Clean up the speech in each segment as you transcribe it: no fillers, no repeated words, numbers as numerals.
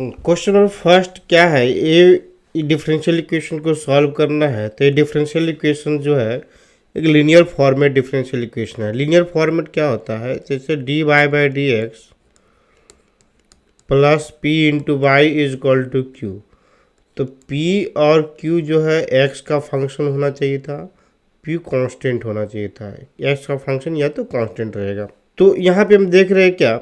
Question number first क्या है, ये डिफरेंशियल इक्वेशन को सॉल्व करना है। तो ये डिफरेंशियल इक्वेशन जो है एक लीनियर फॉर्मेट डिफरेंशियल इक्वेशन है। लीनियर फॉर्मेट क्या होता है, जैसे D Y by D x plus P into Y is equal to Q. तो p और q जो है x का फंक्शन होना चाहिए था, p कांस्टेंट होना चाहिए था। x का फंक्शन या तो कांस्टेंट रहेगा। तो यहाँ पे हम देख रहे हैं क्या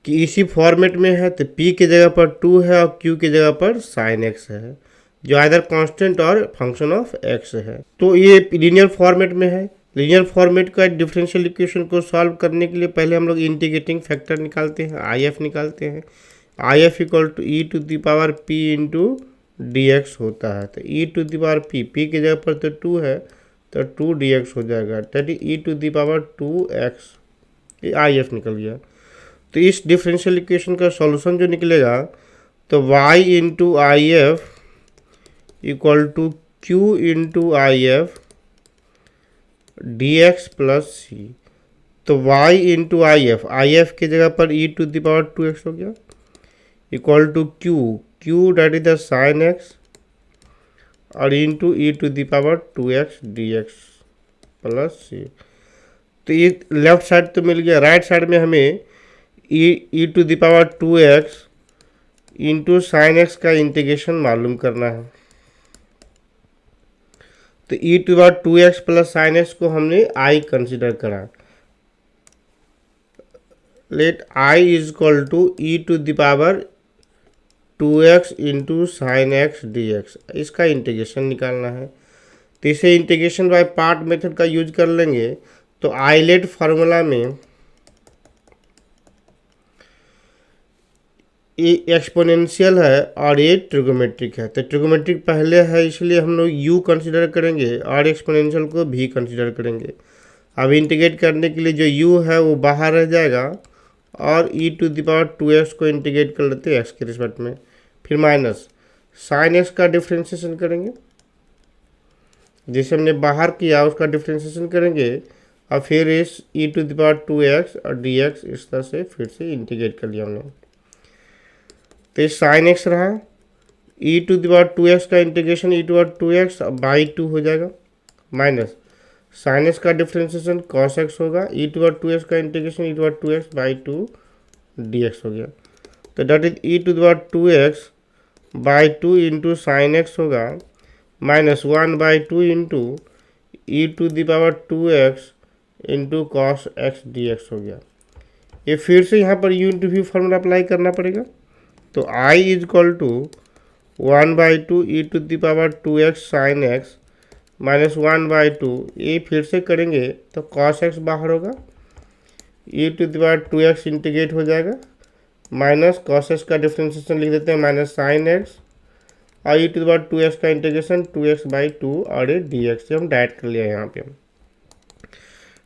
कि इसी फॉर्मेट में है, तो p की जगह पर 2 है और q की जगह पर साइन x है, जो आइदर कांस्टेंट और फंक्शन ऑफ x है। तो ये लीनियर फॉर्मेट में है। लीनियर फॉर्मेट का डिफरेंशियल इक्वेशन को सॉल्व करने के लिए पहले हम लोग इंटीग्रेटिंग फैक्टर निकालते हैं, IF निकालते हैं। IF equal to E to the power p into dx होता है। तो e to the power p की जगह पर तो 2 है, तो 2 dx हो जाएगा, that is e to the power 2x। ये IF निकल गया। तो इस डिफरेंशियल इक्वेशन का सॉल्यूशन जो निकलेगा, तो y into I F equal to Q into I F D x plus सी। तो y इंटू आई एफ की जगह पर e to the power 2x हो गया, equal to Q that is the sine x और into E to the power 2x dx plus सी। तो ये left side तो मिल गया। राइट साइड में हमें E to the power 2x into sine X का इंटीग्रेशन मालूम करना है। तो ई to the power 2x plus sine X को हमने i कंसिडर करा। Let i is equal to E to the power 2x into sine x D x, इसका integration निकालना है। तो इसे इंटीग्रेशन बाय पार्ट मेथड का यूज कर लेंगे। तो आइलेट फार्मूला में ये एक्सपोनेंशियल है और ये ट्रिगोमेट्रिक है। तो ट्रिगोमेट्रिक पहले है, इसलिए हम लोग u कंसिडर करेंगे और एक्सपोनेंशियल को भी कंसिडर करेंगे। अब इंटीग्रेट करने के लिए जो u है वो बाहर रह जाएगा और e to the power 2x को इंटीग्रेट कर लेते हैं x के रिस्पेक्ट में, फिर माइनस साइन एक्स का डिफ्रेंशिएशन करेंगे, जैसे हमने बाहर किया उसका डिफ्रेंशिएशन करेंगे और फिर इस e to the power 2x और dx इस तरह से फिर से इंटीग्रेट कर लिया हमने। तो ये साइन एक्स रहा, e to the power 2x का integration e to the power 2x by 2 हो जाएगा, माइनस साइन एक्स का डिफ्रेंशिएशन cos x होगा, e to the power 2x का integration e to the power 2x by 2 dx हो गया। तो that is e to the power 2x by 2 into sine X होगा, minus 1 by 2 into E to the power 2x into cos X D x हो गया। ये फिर से यहाँ पर u into V formula apply करना पड़ेगा। तो i is equal to 1 by 2 E to the power 2x sine x minus 1 by 2, ये फिर से करेंगे तो कॉस एक्स बाहर होगा, E to the power 2x integrate हो जाएगा, माइनस कॉस एक्स का डिफ्रेंशिएशन लिख देते हैं माइनस साइन एक्स और ई टू द पावर 2x का इंटीग्रेशन 2x बाई 2 और ये dx से हम डायरेक्ट कर लिया यहाँ पे।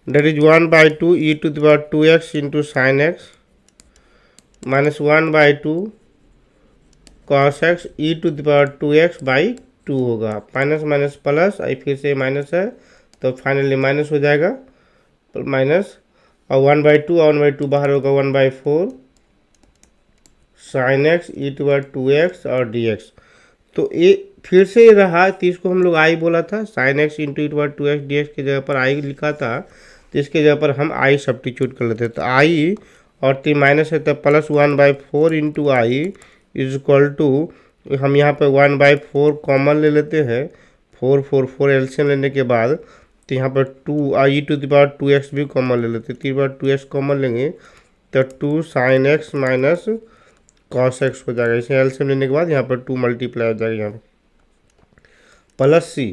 That is 1 by 2 E to the power 2x into sine x minus 1 by 2 cos x E to the power 2x by 2 होगा, माइनस माइनस प्लस, आई फिर से माइनस है तो फाइनली माइनस हो जाएगा, माइनस और 1 बाई 2 और 1 बाई 2 बाहर होगा, 1 by 4 sine x E to power 2x और dx। तो ये फिर से रहा, तो इसको हम लोग i बोला था, sine x into E to power 2x dx की जगह पर i लिखा था, तो इसके जगह पर हम i सब्स्टिट्यूट कर लेते। तो i और 3 माइनस है तो plus 1 by 4 into I is equal to, हम यहाँ पे 1 बाई 4 कॉमन ले लेते हैं, 4 एलसीएम लेने के बाद तो यहाँ पर 2 आई टू द पावर 2x भी कॉमन ले लेते हैं, 3 बार 2x कॉमन लेंगे तो 2 sine x minus cos x हो जाएगा। इसे एलसीएम लेने के बाद यहाँ पर 2 मल्टीप्लाई हो जाएगा यहाँ पर प्लस सी।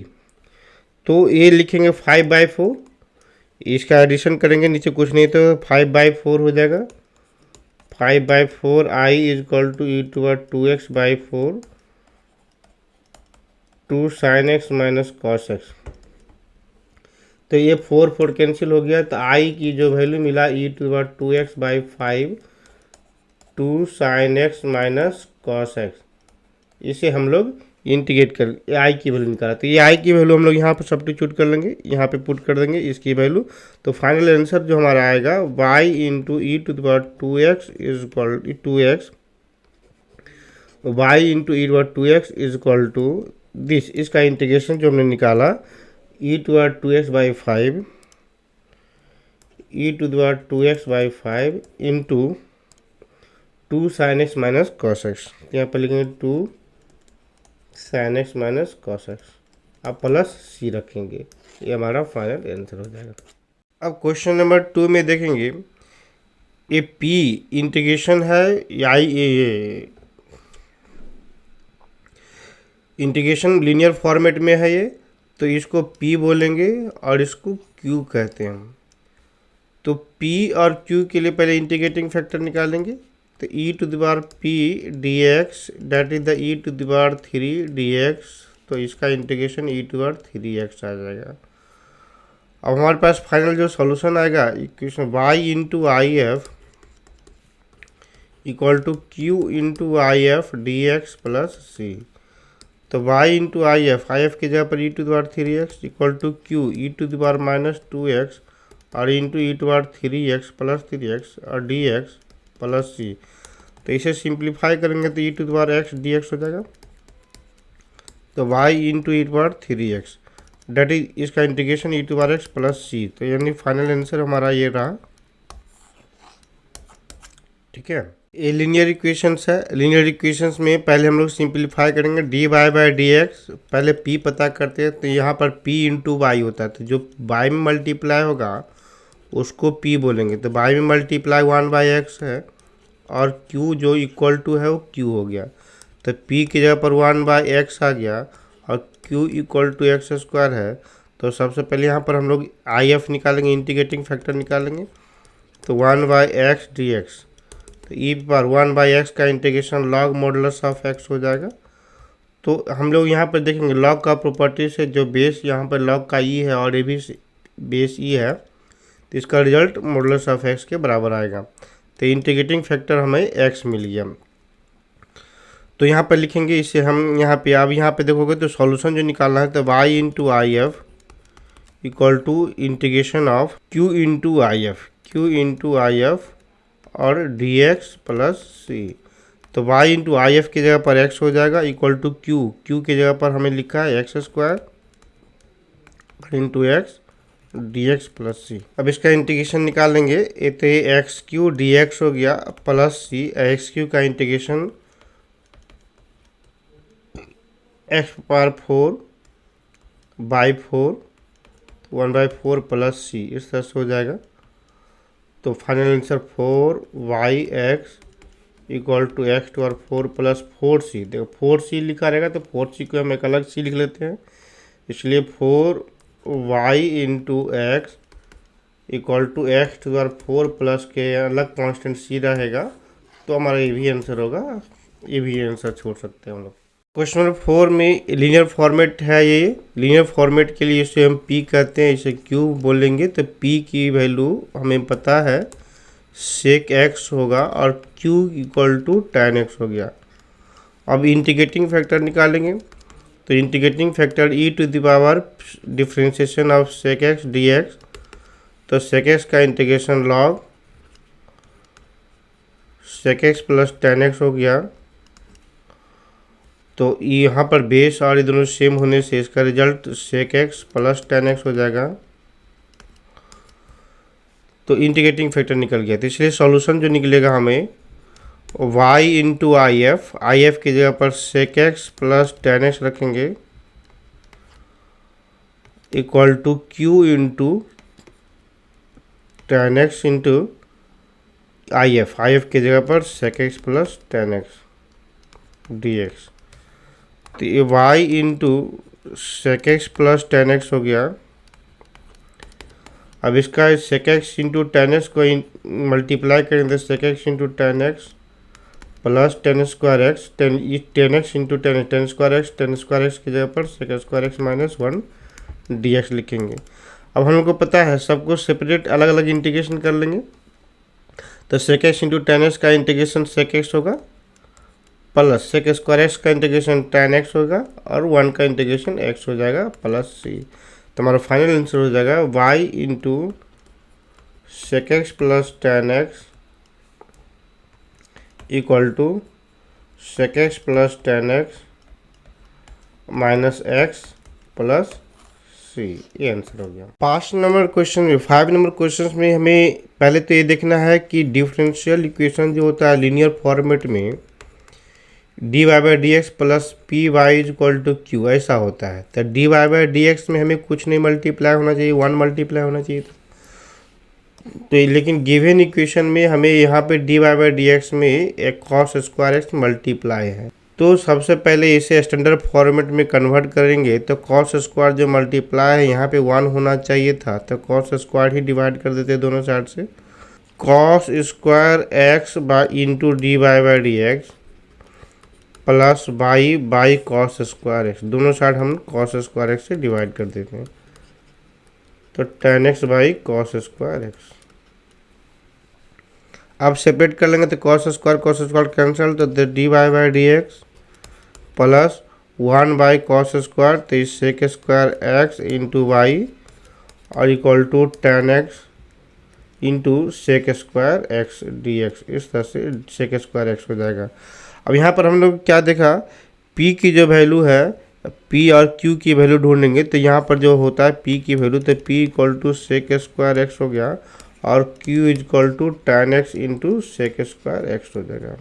तो ये लिखेंगे 5 बाई 4, इसका एडिशन करेंगे, नीचे कुछ नहीं तो 5 बाई 4 हो जाएगा, 5 by 4 I is equal to E to power 2x by 4 2 sine x minus cos x. तो ये 4 कैंसिल हो गया, तो आई की जो वैल्यू मिला E to the power 2x by 5 2 sine x minus cos X, इसे हम लोग इंटीग्रेट कर आई की वैल्यू निकाला। तो ये आई की वैल्यू हम लोग यहाँ पर सब्स्टिट्यूट कर लेंगे, यहाँ पे पुट कर देंगे इसकी वैल्यू। तो फाइनल आंसर जो हमारा आएगा y into E to the power 2x is equal 2x Y into E to power 2x is equal to this, इसका इंटीग्रेशन जो हमने निकाला E to power 2x by 5 E to power 2x by 5 into 2 sine x minus cos X. यहाँ पर लिखेंगे 2 sine x minus cos X, अब plus C रखेंगे, ये हमारा फाइनल आंसर हो जाएगा। अब क्वेश्चन नंबर 2 में देखेंगे ये पी इंटीग्रेशन है या ये इंटीग्रेशन लीनियर फॉर्मेट में है ये, तो इसको पी बोलेंगे और इसको क्यू कहते हैं। तो पी और क्यू के लिए पहले इंटीग्रेटिंग फैक्टर निकालेंगे, तो ई to the power P D X that is the E to the power 3 D x, तो इसका integration E to the power 3x आ जाएगा। अब हमारे पास फाइनल जो सॉल्यूशन आएगा equation Y into I F equal to Q into I F D x plus सी। तो y इंटू आई एफ की जगह पर E to the power 3x equal to Q E to the power minus 2x और into E to the power 3x plus 3x और dx plus सी। तो इसे simplify करेंगे तो ई to the power x dx हो जाएगा। तो y into E to the power 3x that is इसका integration E to the power x plus सी। तो यानी फाइनल आंसर हमारा ये रहा। ठीक है, ये लीनियर इक्वेशंस है। लीनियर इक्वेशंस में पहले हम लोग सिंप्लीफाई करेंगे d Y by D x, पहले p पता करते हैं। तो यहाँ पर p इंटू वाई होता है, तो जो y में मल्टीप्लाई होगा उसको p बोलेंगे। तो y में मल्टीप्लाई 1/x है और q जो इक्वल टू है वो q हो गया। तो p की जगह पर 1/x आ गया और q equal to x square है। तो सबसे पहले यहाँ पर हम लोग आई एफ निकालेंगे, इंटीग्रेटिंग फैक्टर निकालेंगे। तो 1/x dx, तो ई पर 1/x का integration log modulus of x हो जाएगा। तो हम लोग यहाँ पर देखेंगे लॉग का प्रॉपर्टी से जो बेस यहाँ पर लॉग का ई है और ये भी बेस ई है, तो इसका रिजल्ट मॉडुलस ऑफ x के बराबर आएगा। तो इंटीग्रेटिंग फैक्टर हमें x मिल गया। तो यहाँ पर लिखेंगे इसे हम यहाँ पे, अब यहाँ पे देखोगे तो सॉल्यूशन जो निकालना है तो y into I F equal to integration of q into I F और dx प्लस सी। तो y इंटू आई एफ की जगह पर x हो जाएगा इक्वल टू q की जगह पर हमें लिखा है X square into X dx plus सी। अब इसका इंटीग्रेशन निकालेंगे, ये तो एक्स क्यू डी एक्स हो गया प्लस सी, एक्स क्यू का integration x power 4/4 1/4 plus c, इस तरह से हो जाएगा। तो final answer 4yx equal to x to और 4 प्लस 4c। देखो 4c लिखा रहेगा तो 4c को हम एक अलग c लिख लेते हैं, इसलिए 4y into x equal to x to और 4 प्लस के अलग कांस्टेंट c रहेगा। तो हमारा ये भी आंसर होगा, ये भी आंसर छोड़ सकते हैं हम लोग। क्वेश्चन नंबर 4 में लीनियर फॉर्मेट है। ये लीनियर फॉर्मेट के लिए इसे हम p कहते हैं, इसे q बोलेंगे। तो p की वैल्यू हमें पता है sec x होगा और q equal to tan x हो गया। अब इंटीग्रेटिंग फैक्टर निकालेंगे, तो integrating factor e to the power differentiation of sec x dx। तो sec x का integration log sec x plus tan x हो गया। तो यहाँ पर बेस और ये दोनों सेम होने से इसका result sec x plus tan x हो जाएगा। तो इंटीग्रेटिंग फैक्टर निकल गया। तो इसलिए सॉल्यूशन जो निकलेगा हमें y इंटू आई एफ की जगह पर sec x plus tan x रखेंगे equal to q into tan x into I F की जगह पर sec x plus tan x dx। तो ये y into sec x plus tan x हो गया। अब इसका sec x into tan x को मल्टीप्लाई करेंगे तो sec x into tan x plus tan square x, tan x into tan square x की जगह पर sec square x minus 1 dx लिखेंगे। अब हम लोग को पता है सबको सेपरेट अलग अलग इंटीग्रेशन कर लेंगे। तो sec x into tan x का इंटीग्रेशन sec x होगा प्लस sec स्क्वायर x का इंटीग्रेशन tan x होगा और 1 का इंटीग्रेशन x हो जाएगा प्लस c। तो हमारा फाइनल आंसर हो जाएगा y into sec x plus tan x equal to sec x plus tan x minus x plus c, ये आंसर हो गया। 5 नंबर क्वेश्चन में हमें पहले तो ये देखना है कि डिफरेंशियल इक्वेशन जो होता है लीनियर फॉर्मेट में d Y by D x plus p y is equal to q, ऐसा होता है। तो D Y by D x में हमें कुछ नहीं मल्टीप्लाई होना चाहिए, 1 मल्टीप्लाई होना चाहिए। तो लेकिन गिवन इक्वेशन में हमें यहाँ पे d Y by D x में एक कॉस स्क्वायर एक्स मल्टीप्लाई है। तो सबसे पहले इसे स्टैंडर्ड फॉर्मेट में कन्वर्ट करेंगे। तो कॉस स्क्वायर जो मल्टीप्लाई है यहाँ पे 1 होना चाहिए था, तो कॉस स्क्वायर ही डिवाइड कर देते दोनों साइड से। Cos square X by into D Y by D x plus by cos square X, दोनों साइड हम कॉस स्क्वायर एक्स से डिवाइड कर देते हैं। तो tan X by cos square X. अब सेपरेट कर लेंगे तो कॉस स्क्वायर कैंसिल, तो D Y by D x plus 1 by cos square, तो इस sec square X into Y और equal to tan x into sec square x D x. इस तरह से सेक स्क्वायर एक्स हो जाएगा। अब यहाँ पर हम लोग क्या देखा, p की जो वैल्यू है, p और q की वैल्यू ढूंढेंगे। तो यहाँ पर जो होता है p की वैल्यू, तो p equal to sec square x हो गया और q is equal to tan x into sec square x हो जाएगा।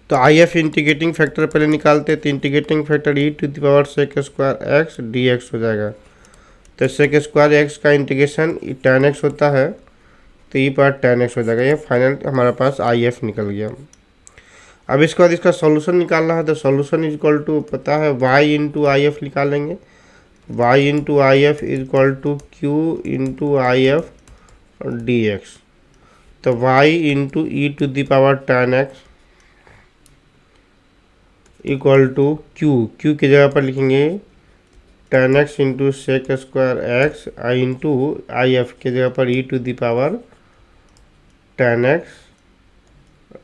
तो आई एफ इंटीग्रेटिंग फैक्टर पहले निकालते हैं। तो integrating factor e to the power sec square x D x हो जाएगा। तो सेक स्क्वायर एक्स का इंटीग्रेशन tan एक्स होता है, तो e पावर tan एक्स हो जाएगा। ये फाइनल हमारे पास आई एफ निकल गया। अब इसके बाद इसका सॉल्यूशन निकालना है। तो सॉल्यूशन इज इक्वल टू पता है y इंटू आई एफ निकालेंगे। y into I F is equal to Q into I F D x. तो y into E to the power tan x equal to Q की जगह पर लिखेंगे tan x into sec square X into I F की जगह पर E to the power tan X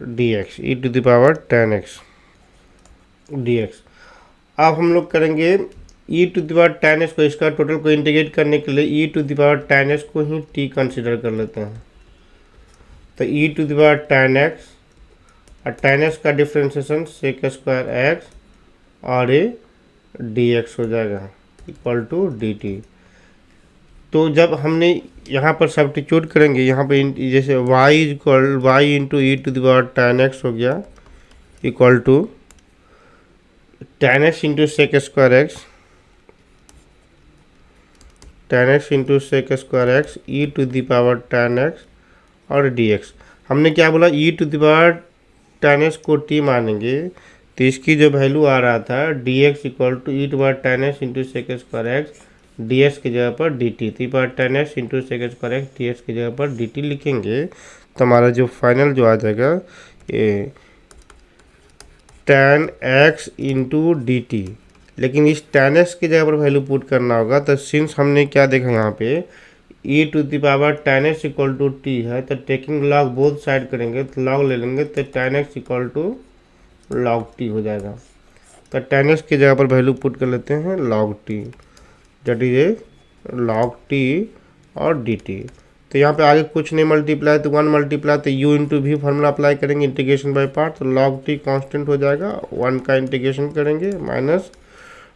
D X, E to the power tan X D X. अब हम लोग करेंगे ई to the power tan x को, इसका टोटल को इंटीग्रेट करने के लिए E to the power tan x को ही t कंसिडर कर लेते हैं। तो ई to the power tan X और tan एक्स का डिफ्रेंसिएशन सेक स्क्वायर एक्स और ए डी एक्स हो जाएगा इक्वल टू डी टी। तो जब हमने यहाँ पर सब्स्टिट्यूट करेंगे, यहाँ पे जैसे y into E to the power tan x हो गया equal to tan x into sec square X, tan x into sec square X E to the power tan X और dx। हमने क्या बोला, ई to the power tan x को t मानेंगे, तो इसकी जो वैल्यू आ रहा था dx equal to E to power tan x into sec square x ds की जगह पर dt। तो power tan x into sec square x ds की जगह पर dt लिखेंगे। तो हमारा जो फाइनल जो आ जाएगा ये tan x into D T. लेकिन इस tan एक्स की जगह पर वैल्यू पुट करना होगा। तो सिंस हमने क्या देखा यहाँ पे e to the power tan x equal to t है, तो टेकिंग लॉग बोथ साइड करेंगे तो लॉग ले लेंगे, तो tan x equal to log t हो जाएगा। तो tan एक्स की जगह पर वैल्यू पुट कर लेते हैं log t, that is a log t और dt। तो यहाँ पे आगे कुछ नहीं मल्टीप्लाई, तो 1 मल्टीप्लाई, तो u इंटू भी फार्मूला अप्लाई करेंगे इंटीग्रेशन बाय पार्ट। तो log t कांस्टेंट हो जाएगा, 1 का इंटीग्रेशन करेंगे माइनस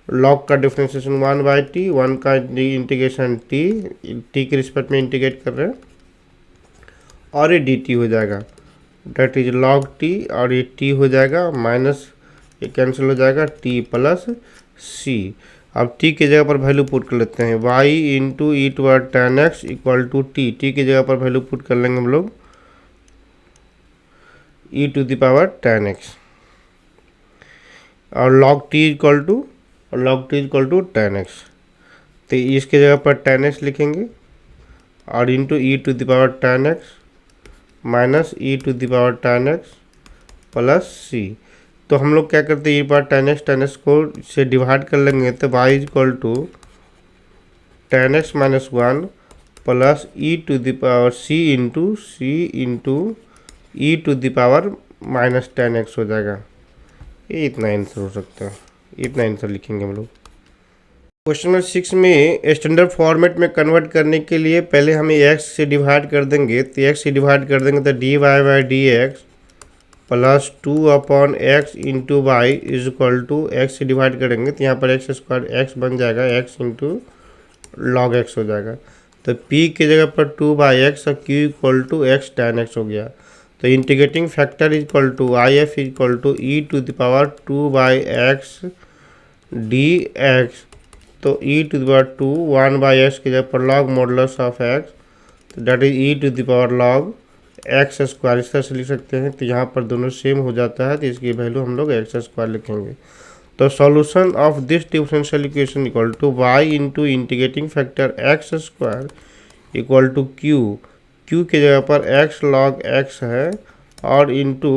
log का डिफ्रेंसिएशन 1 बाई टी, 1 का इंटीग्रेशन t के रिस्पेक्ट में इंटीग्रेट कर रहे हैं और ये dt हो जाएगा, दैट इज log t और ये t हो जाएगा माइनस ये कैंसिल हो जाएगा t प्लस c। अब t की जगह पर वैल्यू पुट कर लेते हैं y into E to power tan x equal to T की जगह पर वैल्यू पुट कर लेंगे हम लोग E to the power tan X और log t equal to tan X. तो इसके जगह पर tan एक्स लिखेंगे और into E to the power tan x minus E to the power tan X plus c। तो हम लोग क्या करते हैं, ये बार tan एक्स को से डिवाइड कर लेंगे। तो y equal to tan x minus 1 plus e to the power c into E to the power minus tan x हो जाएगा। ये इतना आंसर हो सकता है, इतना आंसर लिखेंगे हम लोग। क्वेश्चन नंबर 6 में स्टैंडर्ड फॉर्मेट में कन्वर्ट करने के लिए पहले हमें x से डिवाइड कर देंगे। तो x से डिवाइड कर देंगे तो dy by D x plus 2/x into Y is equal to x से डिवाइड करेंगे तो यहाँ पर एक्स स्क्वायर एक्स बन जाएगा, एक्स इंटू लॉग एक्स हो जाएगा। तो p की जगह पर 2/x और q equal to x tan x हो गया। तो integrating factor is equal to I F is equal to E to the power 2/x dx। तो e to the power 2 1/x की जगह पर लॉग मॉडुलस ऑफ x, तो that is e to the power log x square, इस तरह से लिख सकते हैं। तो यहाँ पर दोनों सेम हो जाता है तो इसकी वैल्यू हम लोग एक्स स्क्वायर लिखेंगे। तो solution of this differential equation equal to y into integrating factor x square equal to Q की जगह पर एक्स लॉग एक्स है और इंटू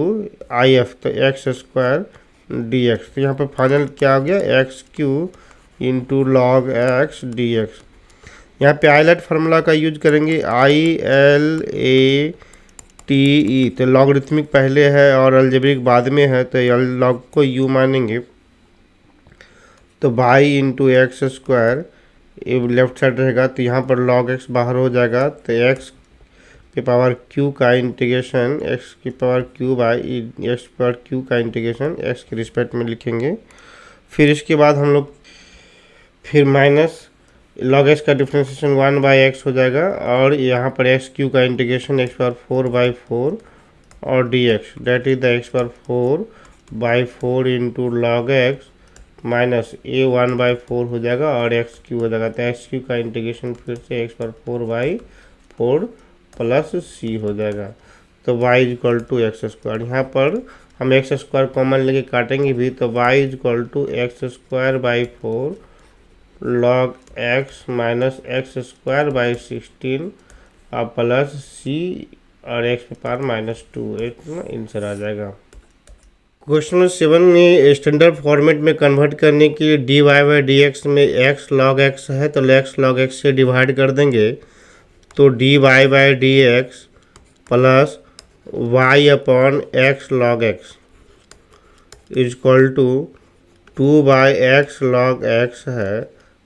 आई एफ, तो एक्स स्क्वायर डी एक्स। तो यहाँ पर फाइनल क्या हो गया, x q into log x D x. यहाँ पे आइलेट फार्मूला का यूज करेंगे, ILATE। तो लॉगरिथमिक पहले है और अलजेब्रिक बाद में है, तो लॉग को u मानेंगे। तो y into x square left side रहेगा, तो यहाँ पर लॉग एक्स बाहर हो जाएगा। तो एक्स की पावर क्यू का इंटीग्रेशन एक्स की पावर क्यू बाई एक्स की पावर क्यू का इंटीग्रेशन एक्स के रिस्पेक्ट में लिखेंगे। फिर इसके बाद हम लोग फिर माइनस लॉग एक्स का डिफ्रेंशिएशन 1/x हो जाएगा और यहाँ पर एक्स क्यू का इंटीग्रेशन एक्स पावर 4/4 और dx, that is the x power 4/4 into log x minus a 1/4 हो जाएगा और एक्स क्यू हो जाएगा। तो एक्स क्यू का इंटीग्रेशन फिर से एक्स पावर 4/4 प्लस सी हो जाएगा। तो y is equal to x square, यहाँ पर हम एक्स स्क्वायर कॉमन लेके काटेंगे भी, तो y is equal to x square by 4 log x minus x square by 16 और प्लस सी और एक्स पे पावर -2 इतना आंसर आ जाएगा। क्वेश्चन नंबर 7 में स्टैंडर्ड फॉर्मेट में कन्वर्ट करने के लिए d Y by D x में एक्स लॉग एक्स है तो एक्स लॉग एक्स से डिवाइड कर देंगे, तो D Y by D x plus y upon x log x is equal to 2/x log x है,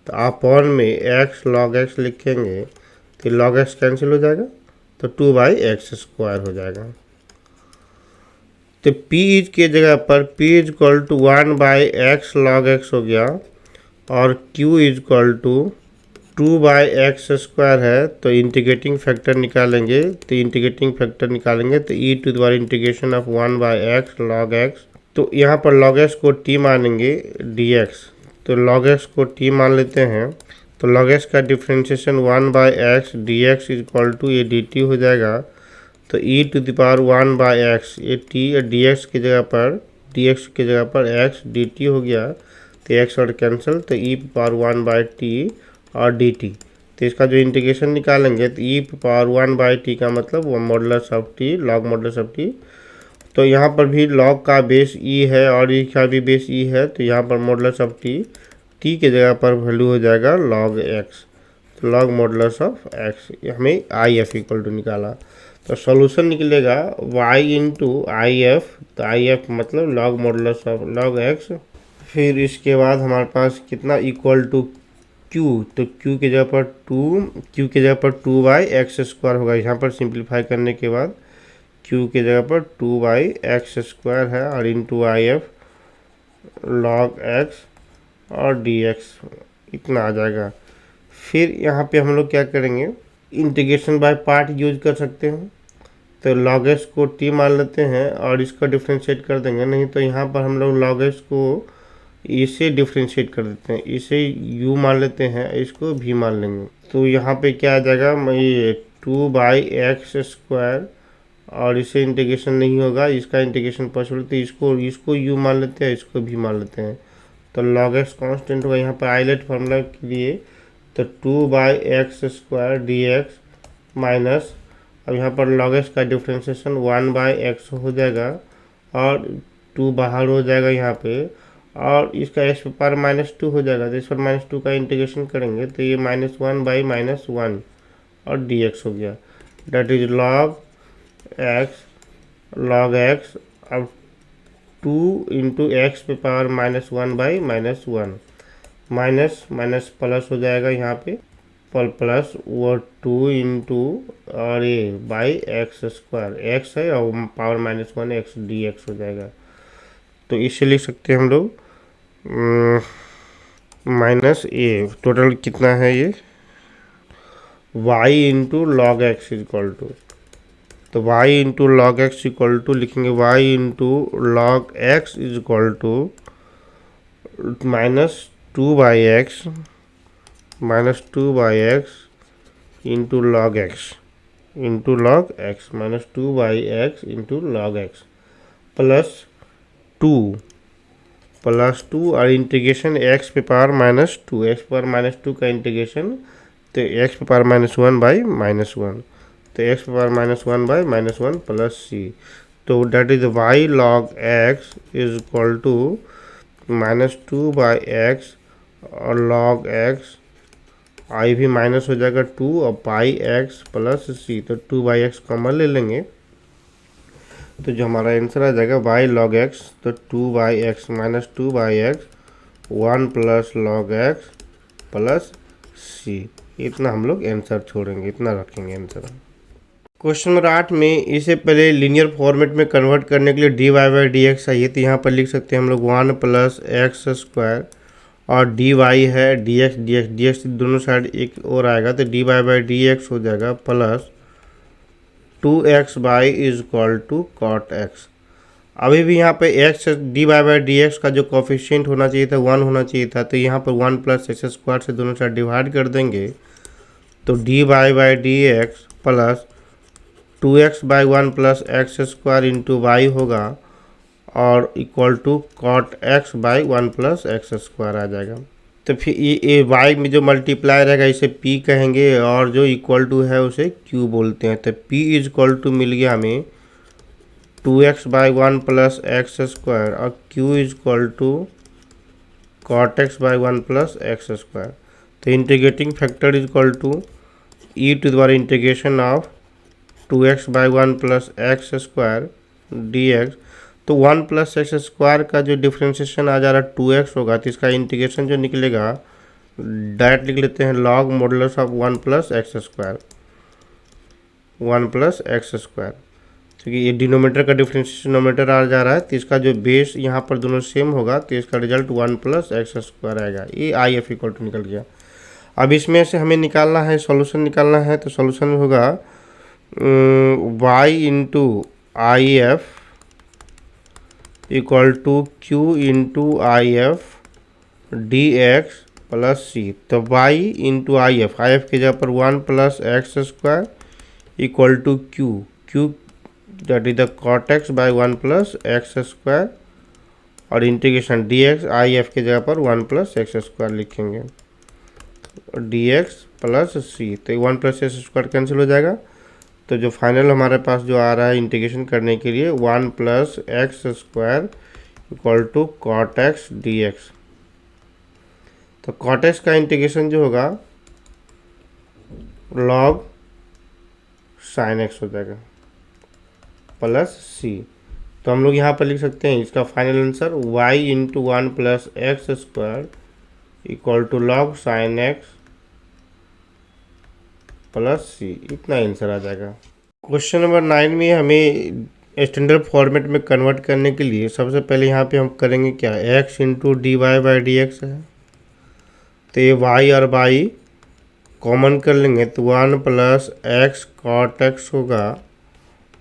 तो अपॉन में एक्स लॉग एक्स लिखेंगे तो लॉग एक्स कैंसिल हो जाएगा, तो 2/x स्क्वायर हो जाएगा। तो p इज के जगह पर p is equal to 1/x log x हो गया और q is equal to 2/x square है, तो इंटीग्रेटिंग फैक्टर निकालेंगे। तो इंटीग्रेटिंग फैक्टर निकालेंगे तो e to the power integration of 1/x log x, तो यहाँ पर लॉग x को t मानेंगे dx, तो log x को t मान लेते हैं। तो log x का differentiation 1/x dx is equal to ये dt हो जाएगा। तो e to the power 1/x ये t dx की जगह पर x dt हो गया, तो x और कैंसिल, तो e पावर 1/t और dt। तो इसका जो इंटीग्रेशन निकालेंगे तो e पावर 1/t का मतलब modulus of t, log modulus of t। तो यहाँ पर भी लॉग का बेस e है और e का भी बेस e है, तो यहाँ पर मॉडुलस ऑफ t के जगह पर वैल्यू हो जाएगा लॉग x, तो लॉग मॉडुलस ऑफ x हमें आई एफ इक्वल टू निकाला। तो सॉल्यूशन निकलेगा y इंटू आई एफ, तो आई एफ मतलब log modulus of log x। फिर इसके बाद हमारे पास कितना इक्वल टू q, तो q की जगह पर 2/x स्क्वायर होगा। यहाँ पर सिंप्लीफाई करने के बाद q की जगह पर 2/x स्क्वायर है और into I F log x और dx इतना आ जाएगा। फिर यहाँ पे हम लोग क्या करेंगे, इंटीग्रेशन बाय पार्ट यूज कर सकते हैं। तो log x को t मान लेते हैं और इसका डिफ्रेंशिएट कर देंगे, नहीं तो यहाँ पर हम लोग log x को इसे डिफ्रेंशिएट कर देते हैं, इसे u मान लेते हैं, इसको v मान लेंगे। तो यहाँ पे क्या आ जाएगा, ये 2/x स्क्वायर और इसे इंटीग्रेशन नहीं होगा, इसका इंटीग्रेशन पॉसिबल, तो इसको u मान लेते हैं, इसको v मान लेते हैं। तो log x कांस्टेंट होगा यहाँ पर आइलेट फार्मूला के लिए, तो 2/x स्क्वायर dx माइनस, अब यहाँ पर log x का डिफ्रेंशिएशन 1/x हो जाएगा और 2 बाहर हो जाएगा यहाँ पे, और इसका x पर -2 हो जाएगा, तो इस पर -2 का इंटीग्रेशन करेंगे तो ये -1/-1 और dx हो गया, डेट इज log x। अब 2 इंटू एक्स पे पावर -1/-1 माइनस माइनस प्लस हो जाएगा यहाँ पे, प्लस वो 2 इंटू और ये बाई एक्स स्क्वायर, एक्स है और पावर -1 एक्स डी एक्स हो जाएगा। तो इसे लिख सकते हैं हम लोग माइनस ए, टोटल कितना है ये y into log x equal to, तो y into log x equal to लिखेंगे y into log x is equal to -2 by x into log x -2 by x into log x plus two और integration x पे power -2, x power -2 का integration, तो x पे power -1 by -1, तो x पे power -1 by -1 plus सी, तो that is y log x is equal to -2 by x और log x, I भी माइनस हो जाएगा 2 और बाई एक्स प्लस सी, तो 2 बाई एक्स कॉमन ले लेंगे, तो जो हमारा आंसर आ जाएगा वाई लॉग एक्स, तो 2 by x -2 by x 1 plus log x plus c, इतना हम लोग आंसर छोड़ेंगे, इतना रखेंगे आंसर। क्वेश्चन नंबर 8 में इसे पहले लीनियर फॉर्मेट में कन्वर्ट करने के लिए d Y by D x चाहिए, तो यहाँ पर लिख सकते हैं हम लोग 1 प्लस एक्स स्क्वायर और डी वाई है डी एक्स दोनों साइड एक और आएगा, तो D Y by D x हो जाएगा plus 2x by is equal to cot x. अभी भी यहाँ पे x d Y by D x का जो कोफिशिएंट होना चाहिए था 1 होना चाहिए था, तो यहाँ पर 1 प्लस एक्स स्क्वायर से दोनों साइड डिवाइड कर देंगे, तो D Y by D x plus 2x by 1 plus x square into y होगा और equal to cot x by 1 plus x square आ जाएगा। तो फिर ये वाई में जो मल्टीप्लाई रहेगा इसे p कहेंगे और जो इक्वल टू है उसे q बोलते हैं, तो p इज इक्वल टू मिल गया हमें 2x by 1 plus x square और q is equal to cot x by 1 plus x square, तो integrating factor is equal to E to the power integration of 2x by 1 plus x square d x, तो 1 plus x square का जो differentiation आ जा रहा है 2x होगा, तो इसका इंटीग्रेशन जो निकलेगा डायरेक्ट लिख लेते हैं log modulus of 1 plus x square, क्योंकि ये डिनोमीटर का डिफ्रेंशिएशन नोमीटर आ जा रहा है, तो इसका जो बेस यहाँ पर दोनों सेम होगा, तो इसका रिजल्ट 1 प्लस एक्स स्क्वायर आएगा, ये आई एफ इक्वल टू निकल गया। अब इसमें से हमें निकालना है, सॉल्यूशन निकालना है, तो सॉल्यूशन होगा y into I F equal to Q into I F D x plus सी, तो y इंटू आई एफ की जगह पर 1 plus x square equal to q that is the cot x by 1 plus x square और integration d x I F की जगह पर 1 plus x square लिखेंगे d x plus सी, तो 1 प्लस एक्स स्क्वायर कैंसिल हो जाएगा, तो जो फाइनल हमारे पास जो आ रहा है इंटीग्रेशन करने के लिए 1 plus x square equal to cot x D x, तो कॉट एक्स का इंटीग्रेशन जो होगा लॉग साइन एक्स हो जाएगा प्लस सी, तो हम लोग यहाँ पर लिख सकते हैं इसका final answer y into 1 plus x square equal to log sine x plus c, इतना आंसर आ जाएगा। क्वेश्चन नंबर 9 में हमें स्टैंडर्ड फॉर्मेट में कन्वर्ट करने के लिए सबसे पहले यहाँ पे हम करेंगे क्या, x into D Y by D x है, तो ये y और y कॉमन कर लेंगे, तो 1 प्लस एक्स कॉट एक्स होगा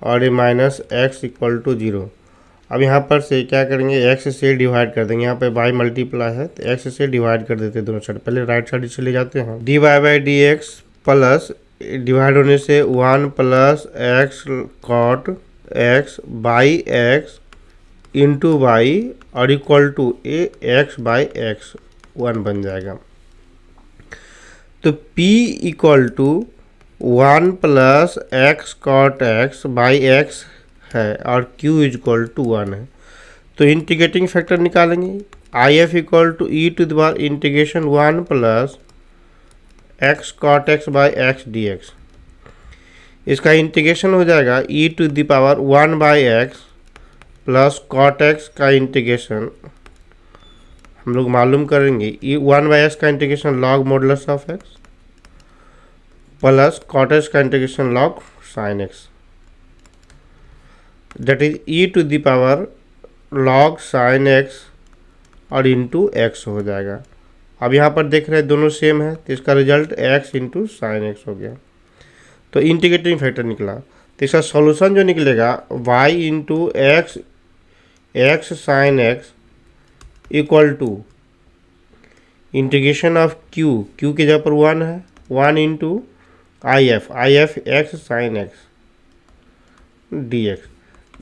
और ये माइनस एक्स इक्वल टू 0। अब यहाँ पर से क्या करेंगे, x से डिवाइड कर देंगे, यहाँ पे y मल्टीप्लाई है तो x से डिवाइड कर देते हैं दोनों साइड, पहले राइट साइड से ले जाते हैं, d Y by D x plus divide होने से 1 plus x cot x by x into Y और equal to a x by x 1 बन जाएगा, तो p equal to 1 plus x cot x by x है और q इज इक्वल टू 1 है, तो इंटीग्रेटिंग फैक्टर निकालेंगे, I F equal to E to the power integration 1 plus x cot x by x D x, इसका integration हो जाएगा e to the power 1 by x plus cot x का integration हम लोग मालूम करेंगे, ई 1 बाई एक्स का integration log modulus of x plus cot x का integration log sine x, that is e to the power log sine x और into x हो जाएगा। अब यहाँ पर देख रहे हैं दोनों सेम है, तो इसका result x into sine x हो गया। तो इंटीग्रेटिंग फैक्टर निकला, तो इसका सॉल्यूशन जो निकलेगा y into x x sine x equal to integration of q की जगह पर 1 है, 1 into I F x sine x D x,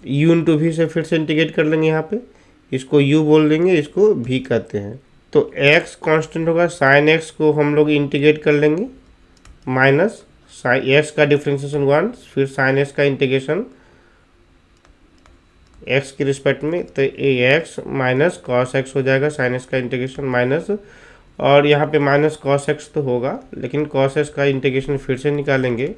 u into v से फिर से इंटीग्रेट कर लेंगे। यहाँ पे इसको u बोल देंगे, इसको v कहते हैं। तो x कांस्टेंट होगा, साइन x को हम लोग इंटीग्रेट कर लेंगे माइनस साइन एक्स का डिफ्रेंशिएशन 1, फिर साइन x का इंटीग्रेशन x के रिस्पेक्ट में, तो x माइनस कॉस x हो जाएगा, साइन x का इंटीग्रेशन माइनस, और यहाँ पे माइनस कॉस x तो होगा, लेकिन कॉस x का इंटीग्रेशन फिर से निकालेंगे,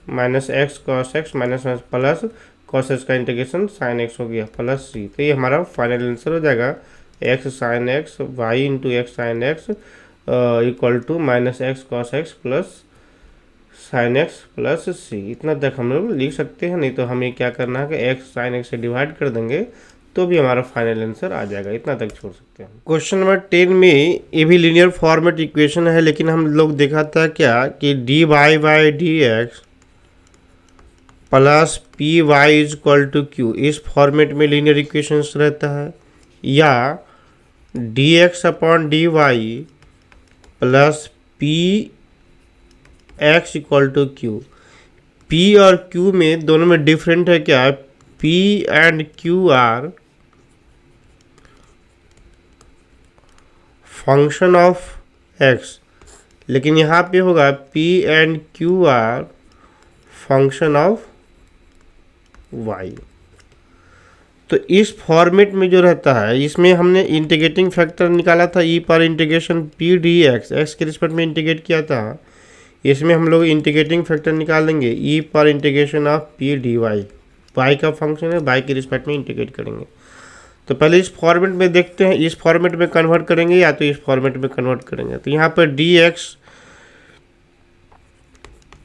minus x cos x minus plus cos X का इंटीग्रेशन साइन एक्स हो गया प्लस सी। तो ये हमारा फाइनल आंसर हो जाएगा x sine x y into x sine x equal to minus x cos x plus sine x plus c. इतना तक हम लोग लिख सकते हैं, नहीं तो हमें क्या करना है कि एक्स साइन एक्स से डिवाइड कर देंगे तो भी हमारा फाइनल आंसर आ जाएगा। इतना तक छोड़ सकते हैं। क्वेश्चन नंबर 10 में ये भी लीनियर फॉर्मेट इक्वेशन है, लेकिन हम लोग देखा था क्या कि d Y by D x plus p y is equal to q, इस फॉर्मेट में लीनियर इक्वेशंस रहता है, या d x upon d y plus p x equal to q. P और क्यू में दोनों में डिफरेंट है क्या, p and q are function of x, लेकिन यहाँ पे होगा p and q are function of y. तो इस फॉर्मेट में जो रहता है, इसमें हमने इंटीग्रेटिंग फैक्टर निकाला था ई पर integration P D x, x के रिस्पेक्ट में इंटीग्रेट किया था। इसमें हम लोग इंटीग्रेटिंग फैक्टर निकालेंगे ई पर integration of p d y, y का फंक्शन है, वाई के रिस्पेक्ट में इंटीग्रेट करेंगे। तो पहले इस फॉर्मेट में देखते हैं, इस फॉर्मेट में कन्वर्ट करेंगे या तो इस फॉर्मेट में कन्वर्ट करेंगे। तो यहाँ पर d x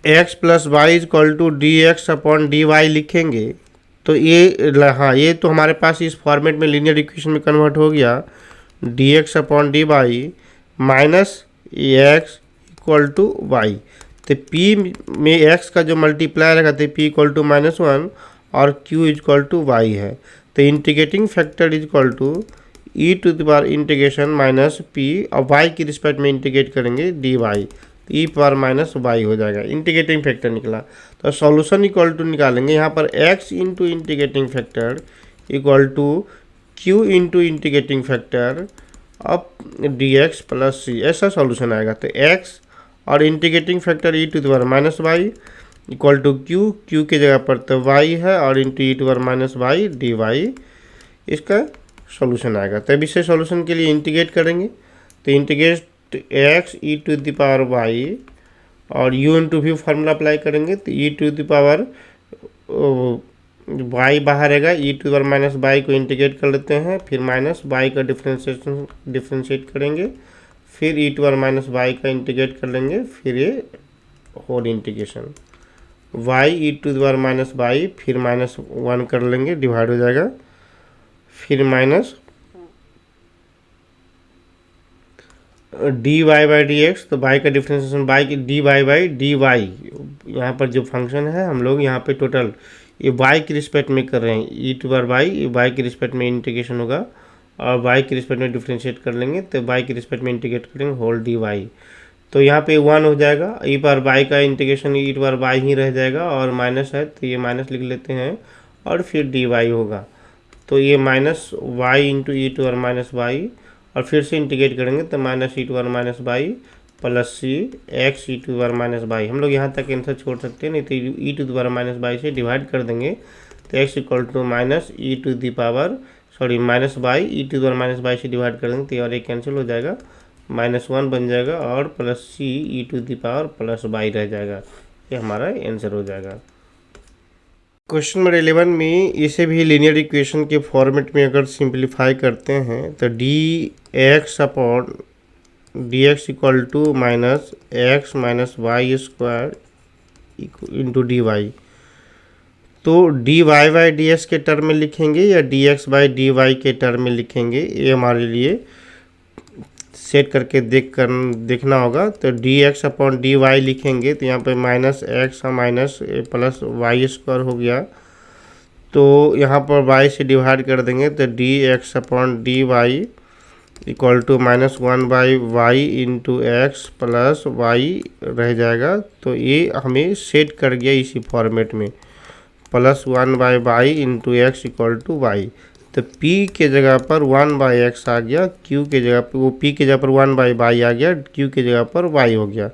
x plus y equal to d x upon d y लिखेंगे, तो ये हाँ ये तो हमारे पास इस फॉर्मेट में लीनियर इक्वेशन में कन्वर्ट हो गया, d x upon d y minus x equal to y. तो पी में एक्स का जो मल्टीप्लाई रहेगा तो पी इक्वल टू -1 और क्यू इक्वल टू वाई है। तो integrating factor equal to E to the power integration minus p और वाई के रिस्पेक्ट में इंटीग्रेट करेंगे d y, e power minus y हो जाएगा। इंटीग्रेटिंग फैक्टर निकला, तो सॉल्यूशन इक्वल टू निकालेंगे। यहाँ पर x into integrating factor equal to q into integrating factor अब डी एक्स प्लस सी, ऐसा सॉल्यूशन आएगा। तो x और integrating factor e to the power minus y equal to Q की जगह पर तो y है और into E to the power minus y d y, इसका सॉल्यूशन आएगा। तब इसे सॉल्यूशन के लिए इंटीग्रेट करेंगे, तो integrate x E to the power y और you into v formula apply करेंगे, तो ई टू द पावर वाई बाहर रहेगा, e to the power minus y को इंटीग्रेट कर लेते हैं, फिर माइनस वाई का डिफ्रेंशिएट करेंगे, फिर e to power minus y का इंटीग्रेट कर लेंगे, फिर ये whole integration y e to the power minus y, फिर -1 कर लेंगे, डिवाइड हो जाएगा, फिर minus d Y by D x, तो वाई का डिफ्रेंशिएशन वाई की d Y by d y, यहाँ पर जो फंक्शन है हम लोग यहाँ पे टोटल ये वाई के रिस्पेक्ट में कर रहे हैं, ई टू बार वाई, ये वाई के रिस्पेक्ट में इंटीग्रेशन होगा और वाई के रिस्पेक्ट में डिफ्रेंशिएट कर लेंगे, तो वाई के रिस्पेक्ट में इंटीग्रेट करेंगे होल डी वाई। तो यहाँ पे 1 हो जाएगा, ई पर वाई का इंटीग्रेशन ई टू बार वाई ही रह जाएगा और माइनस है तो ये माइनस लिख लेते हैं और फिर डी वाई होगा। तो ये minus y into E to बार माइनस वाई और फिर से इंटीग्रेट करेंगे तो माइनस ई टू बार minus y plus c x E to बार माइनस वाई। हम लोग यहाँ तक आंसर छोड़ सकते हैं, नहीं तो ई टू बार माइनस वाई से डिवाइड कर देंगे, तो x equal to minus E to the power minus y e to बार माइनस वाई से डिवाइड कर देंगे, तो और एक कैंसिल हो जाएगा, -1 बन जाएगा और plus c e to the power plus y रह जाएगा। ये हमारा आंसर हो जाएगा। क्वेश्चन नंबर 11 में इसे भी लीनियर इक्वेशन के फॉर्मेट में अगर सिंप्लीफाई करते हैं तो d x upon d x equal to minus x minus y square into D y. तो D Y by D x के टर्म में लिखेंगे या d x by d y के टर्म में लिखेंगे, ये हमारे लिए सेट करके देखना होगा। तो d x upon d y लिखेंगे तो यहाँ पे minus x minus plus y square हो गया। तो यहाँ पर वाई से डिवाइड कर देंगे तो d x upon d y equal to minus one by y into x plus y रह जाएगा। तो ये हमें सेट कर गया इसी फॉर्मेट में, plus one by y into x equal to y. तो p के जगह पर 1/x आ गया, q के जगह पर p के जगह पर 1/y आ गया, q के जगह पर y हो गया।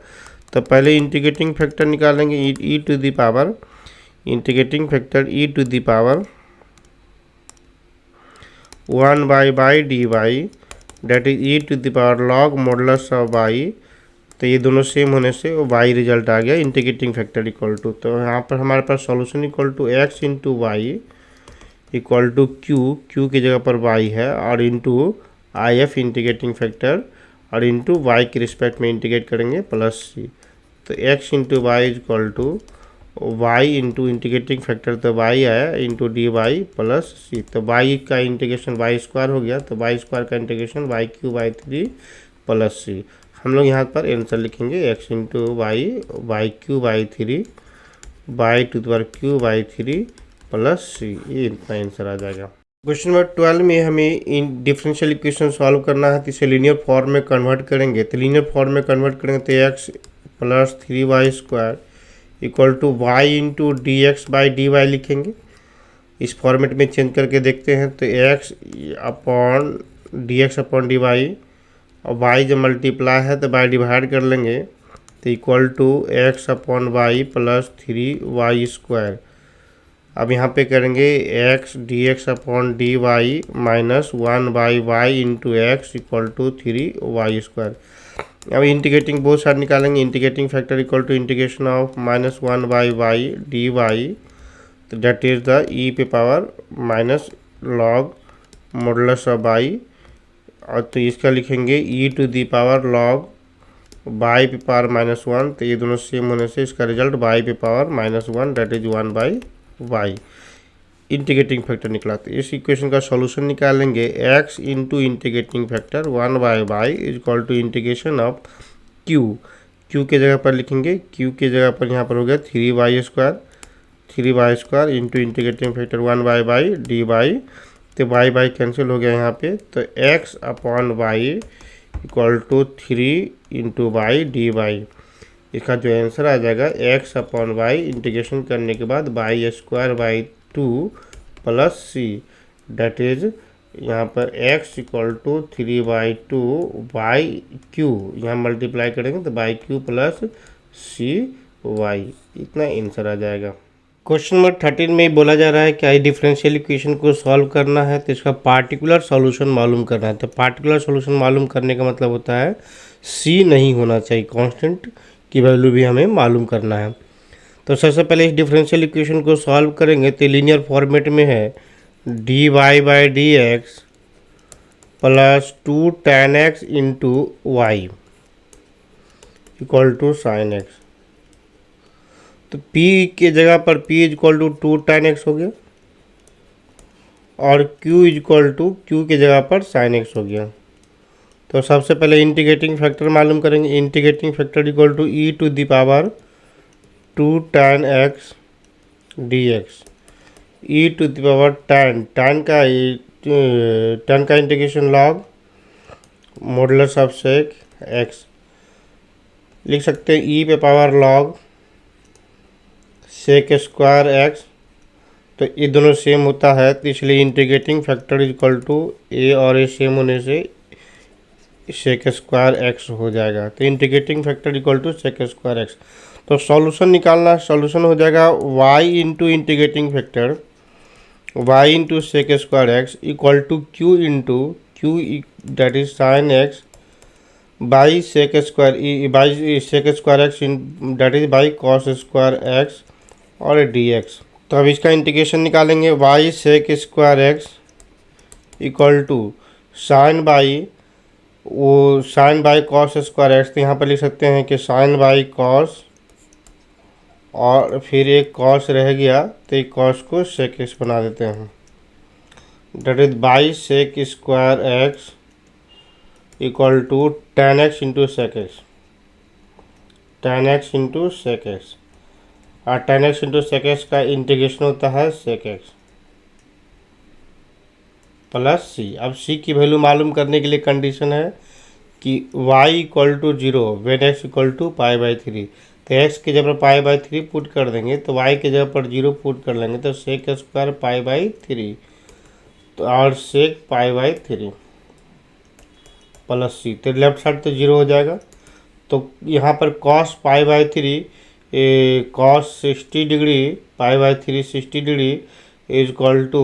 तो पहले इंटीग्रेटिंग फैक्टर निकालेंगे, e to the power integrating factor e to the power 1/y dy that is e to the power log modulus of y। तो ये दोनों सेम होने से y रिजल्ट आ गया इंटीग्रेटिंग फैक्टर इक्वल टू। तो यहाँ पर हमारे पास solution equal to x into y equal to Q की जगह पर y है और into I F integrating factor और इंटू वाई के रिस्पेक्ट में इंटीग्रेट करेंगे प्लस सी। तो x into y equal to y into integrating factor तो y आया इंटू डी वाई प्लस सी। तो y का इंटीग्रेशन वाई स्क्वायर हो गया, तो वाई स्क्वायर का integration y cube by 3 plus c. हम लोग यहाँ पर आंसर लिखेंगे x into y cube by 3 y to the power cube by 3 plus c. ये इतना आंसर आ जाएगा। क्वेश्चन नंबर 12 में हमें इन डिफरेंशियल इक्वेशन सॉल्व करना है, तो इसे लीनियर फॉर्म में कन्वर्ट करेंगे। तो लीनियर फॉर्म में कन्वर्ट करेंगे तो x plus 3y square equal to y into d x by d y लिखेंगे। इस फॉर्मेट में चेंज करके देखते हैं तो एक्स अपॉन डी वाई और वाई जब मल्टीप्लाई है तो बाई डिवाइड कर लेंगे तो equal to x upon y plus 3y square. अब यहाँ पे करेंगे x d x upon d y minus 1/y into x equal to 3y square. अब इंटीग्रेटिंग बोथ साइड निकालेंगे, integrating factor equal to integration of minus 1/y d y, तो that is the e पे power minus log modulus of y। और तो इसका लिखेंगे e to the power log y पे power minus 1। तो ये दोनों सेम होने से इसका रिजल्ट y पे power minus 1 that is 1/y integrating factor निकला। तो इस इक्वेशन का सॉल्यूशन निकालेंगे x into integrating factor 1/y is equal to integration of q के जगह पर लिखेंगे, q के जगह पर यहाँ पर हो गया 3y square into integrating factor 1/y dy। तो y कैंसिल हो गया यहाँ पे, तो x upon y equal to 3 into y d y. इसका जो आंसर आ जाएगा x अपॉन वाई इंटीग्रेशन करने के बाद y square by 2 plus C, that is यहाँ पर x equal to 3/2 y q, यहाँ मल्टीप्लाई करेंगे तो y q plus c y, इतना आंसर आ जाएगा। क्वेश्चन नंबर 13 में बोला जा रहा है कि डिफरेंशियल इक्वेशन को सॉल्व करना है तो इसका पार्टिकुलर सॉल्यूशन मालूम करना है। तो पार्टिकुलर सॉल्यूशन मालूम करने का मतलब होता है सी नहीं होना चाहिए, कांस्टेंट की वैल्यू भी हमें मालूम करना है। तो सबसे पहले इस डिफरेंशियल इक्वेशन को सॉल्व करेंगे तो लीनियर फॉर्मेट में है d Y by D x plus 2 tan x into y equal to sine x. तो p के जगह पर p is equal to 2 tan x हो गया और q is equal to q के जगह पर sin x हो गया। तो सबसे पहले इंटीग्रेटिंग फैक्टर मालूम करेंगे, integrating factor equal to e to the power 2 tan x dx, e to the power tan का integration log modulus of sec x लिख सकते हैं, e पे power log sec square x. तो ये दोनों सेम होता है तो इसलिए integrating factor equal to a और ए सेम होने से सेक स्क्वायर एक्स हो जाएगा। तो integrating factor equal to sec square x. तो सॉल्यूशन निकालना, सॉल्यूशन हो जाएगा y into integrating factor y into sec square x equal to q into q that is sine x by sec square x that is by cos square x और dx। तो अब इसका integration निकालेंगे y sec square x equal to sine by cos square x. तो यहाँ पर लिख सकते हैं कि साइन बाई कॉस और फिर एक कॉस रह गया, तो एक कॉस को सेक एक्स बना देते हैं। That is by sec square x equal to tan x into sec x, tan x into sec x, और tan x into sec x का इंटीग्रेशन होता है सेक एक्स प्लस सी। अब सी की वैल्यू मालूम करने के लिए कंडीशन है कि y equal to zero when x equal to pi by three. तो x की जगह पर पाई बाई थ्री पुट कर देंगे, तो y की जगह पर जीरो पुट कर लेंगे, तो sec square pi by three, तो और sec pi by three plus सी, तो लेफ्ट साइड तो जीरो हो जाएगा। तो यहाँ पर cos pi by three, cos 60 degree pi by three 60 degree is equal to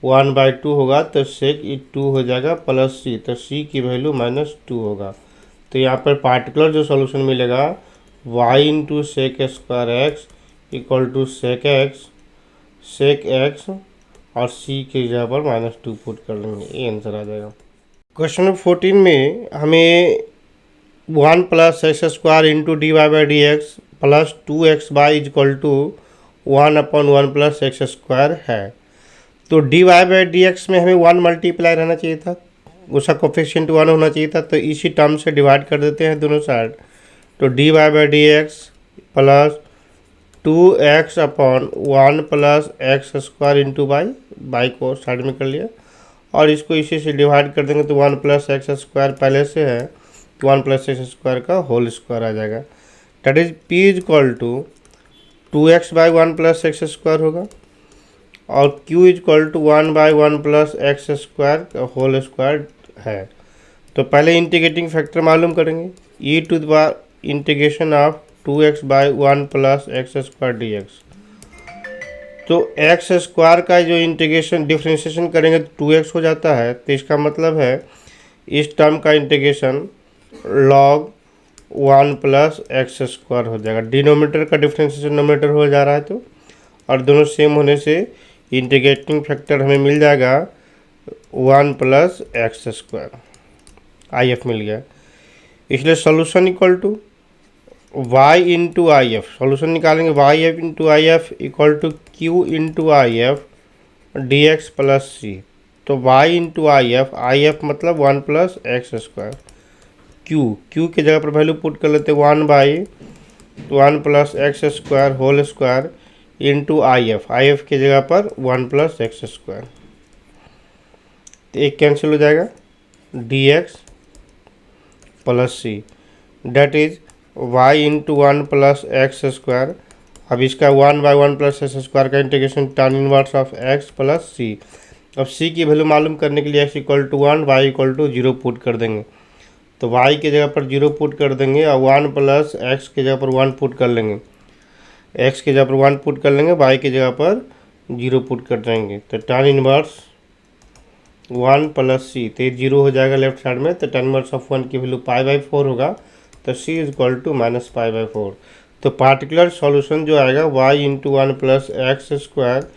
1/2 होगा, तो सेक 2 हो जाएगा प्लस सी, तो सी की वैल्यू -2 होगा। तो यहाँ पर पार्टिकुलर जो सॉल्यूशन मिलेगा y into sec square x equal to sec x और c की जगह पर -2 पुट कर लेंगे, ये आंसर आ जाएगा। क्वेश्चन नंबर 14 में हमें 1 plus x square into D Y by D x plus 2x by equal to 1/1 plus x square है। तो D Y by D x में हमें 1 मल्टीप्लाई रहना चाहिए था, उसका कोफिशिएंट 1 होना चाहिए था, तो इसी टर्म से डिवाइड कर देते हैं दोनों साइड। तो D Y by D x plus 2x upon 1 plus x square into by को साइड में कर लिया, और इसको इसी से डिवाइड कर देंगे, तो 1 प्लस एक्स स्क्वायर पहले से है, तो 1 प्लस एक्स स्क्वायर का होल स्क्वायर आ जाएगा। That is p is equal to 2x by 1 plus x square होगा, और q is equal to 1/1 plus x square का होल स्क्वायर है। तो पहले इंटीग्रेटिंग फैक्टर मालूम करेंगे, e to the power integration of 2x by 1 plus x square d x. तो x square का जो इंटीग्रेशन डिफ्रेंशिएशन करेंगे तो 2x हो जाता है, तो इसका मतलब है इस टर्म का integration log 1 plus x square हो जाएगा। डिनोमिनेटर का डिफ्रेंशिएशन नोमिनेटर हो जा रहा है, तो और दोनों सेम होने से इंटीग्रेटिंग फैक्टर हमें मिल जाएगा 1 plus x square, I F मिल गया। इसलिए solution equal to y into I F, solution निकालेंगे y F into I F equal to Q into I F D x plus सी। तो y इंटू आई एफ मतलब 1 plus x square, Q की जगह पर value put कर लेते 1/1 plus x square whole square into I F की जगह पर 1 प्लस एक्स स्क्वायर, तो एक कैंसिल हो जाएगा d x plus C, that is y into 1 plus x square. अब इसका 1/1 प्लस एक्स स्क्वायर का integration tan inverse of x plus सी। अब c की वैल्यू मालूम करने के लिए x equal to 1 y equal to 0 put कर देंगे, तो y की जगह पर 0 पुट कर देंगे, और 1 प्लस एक्स की जगह पर 1 पुट कर लेंगे, x की जगह पर 1 पुट कर लेंगे, y की जगह पर 0 पुट कर देंगे, तो tan इनवर्स 1 प्लस सी, तो ये 0 हो जाएगा लेफ्ट साइड में, तो tan इनवर्स ऑफ 1 की वैल्यू π/4 होगा, तो c इज इक्वल टू -π/4। तो पार्टिकुलर सॉल्यूशन जो आएगा y into 1 plus x square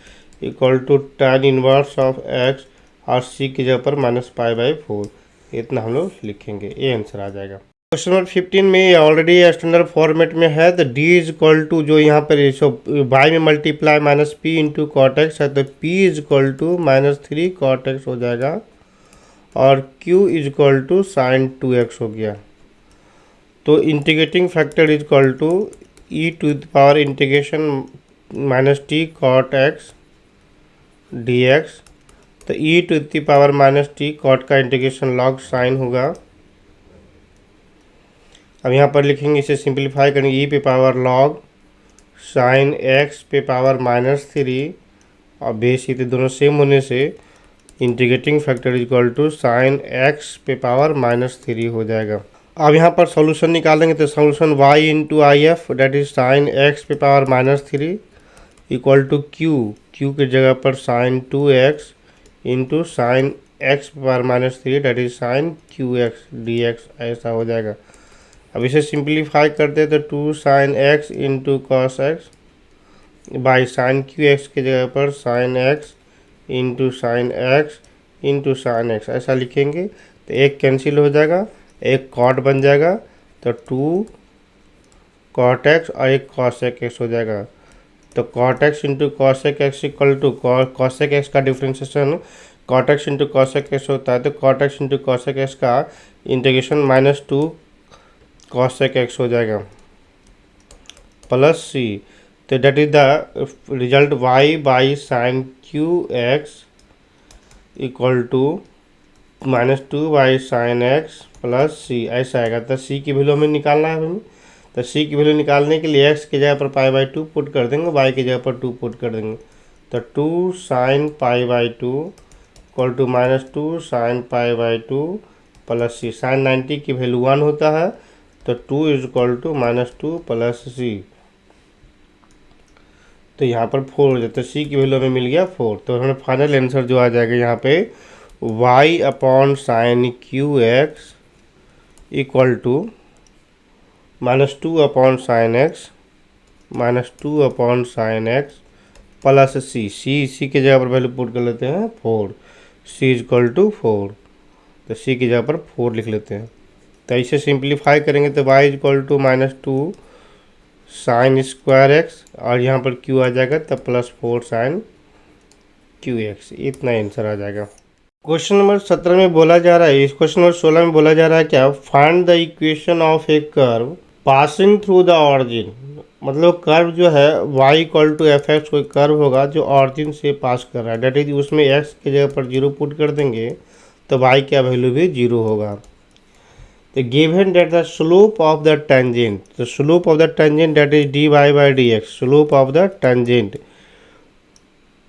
equal to tan inverse of x और c की जगह पर -π/4, इतना हम लोग लिखेंगे, ये आंसर आ जाएगा। क्वेश्चन नंबर 15 में ये ऑलरेडी स्टैंडर्ड फॉर्मेट में है, तो d इज इक्वल टू जो यहाँ पर बाई में multiply -p into cot x है, तो p is equal to -3 cot x हो जाएगा, और q is equal to sine 2x हो गया। तो integrating factor is equal to e to the power integration -t cot x D x, तो e to the power -t cot का integration log sine होगा। अब यहाँ पर लिखेंगे, इसे सिंप्लीफाई करेंगे, e पे पावर log साइन x पे पावर -3 और बेस ये दोनों सेम होने से integrating factor is equal to sine x पे पावर -3 हो जाएगा। अब यहाँ पर सॉल्यूशन निकालेंगे, तो solution y into I F that is sine x पे पावर -3 इक्वल टू क्यू की जगह पर sine 2x into sine x पे power -3 that is sine qx dx, ऐसा हो जाएगा। अब इसे सिंप्लीफाई करते तो 2 sine x into cos x by sine qx की जगह पर sine x into sine x into sine x, ऐसा लिखेंगे, तो एक कैंसिल हो जाएगा, एक कॉट बन जाएगा, तो 2 कॉट एक्स और एक कॉसेक एक्स हो जाएगा। तो cot x into cosec x equal to cosec x का differentiation cot x into cosec x होता है, तो cot x into cosec x का इंटीग्रेशन -2 कॉसेक एक्स हो जाएगा प्लस सी। तो that is the result y by sine Q x equal to -2 by sine x plus c, ऐसा आएगा। तो सी की वैल्यू हमें निकालना है हमें। तो सी की वैल्यू निकालने के लिए एक्स की जगह पर π/2 पुट कर देंगे, वाई की जगह पर 2 पुट कर देंगे। तो 2 sin π/2 equal to -2 sin π/2 plus c. Sine 90 की वैल्यू 1 होता है, तो 2 इज इक्वल टू -2 प्लस सी। तो यहाँ पर 4 हो जाता है, सी की वैल्यू हमें मिल गया 4। तो हमें फाइनल आंसर जो आ जाएगा यहाँ पे y upon sine Q x equal to -2 upon sine x -2 upon sine x plus c. C की जगह पर वैल्यू पुट कर लेते हैं 4, सी इक्वल टू 4। तो सी की जगह पर 4 लिख लेते हैं। तो इसे सिंप्लीफाई करेंगे तो y equal to -2 sine square x और यहाँ पर q आ जाएगा, तब +4 साइन क्यू एक्स। इतना आंसर आ जाएगा। क्वेश्चन नंबर 17 में बोला जा रहा है, इस क्वेश्चन नंबर 16 में बोला जा रहा है क्या, find the equation of a curve passing through the origin. मतलब कर्व जो है y equal to f x कोई कर्व होगा जो ऑरिजिन से पास कर रहा है, डेट इज उसमें x की जगह पर 0 पुट कर देंगे तो y का वैल्यू भी 0 होगा। तो given that the slope of the tangent, तो slope of the tangent that is dy/dx, slope of the tangent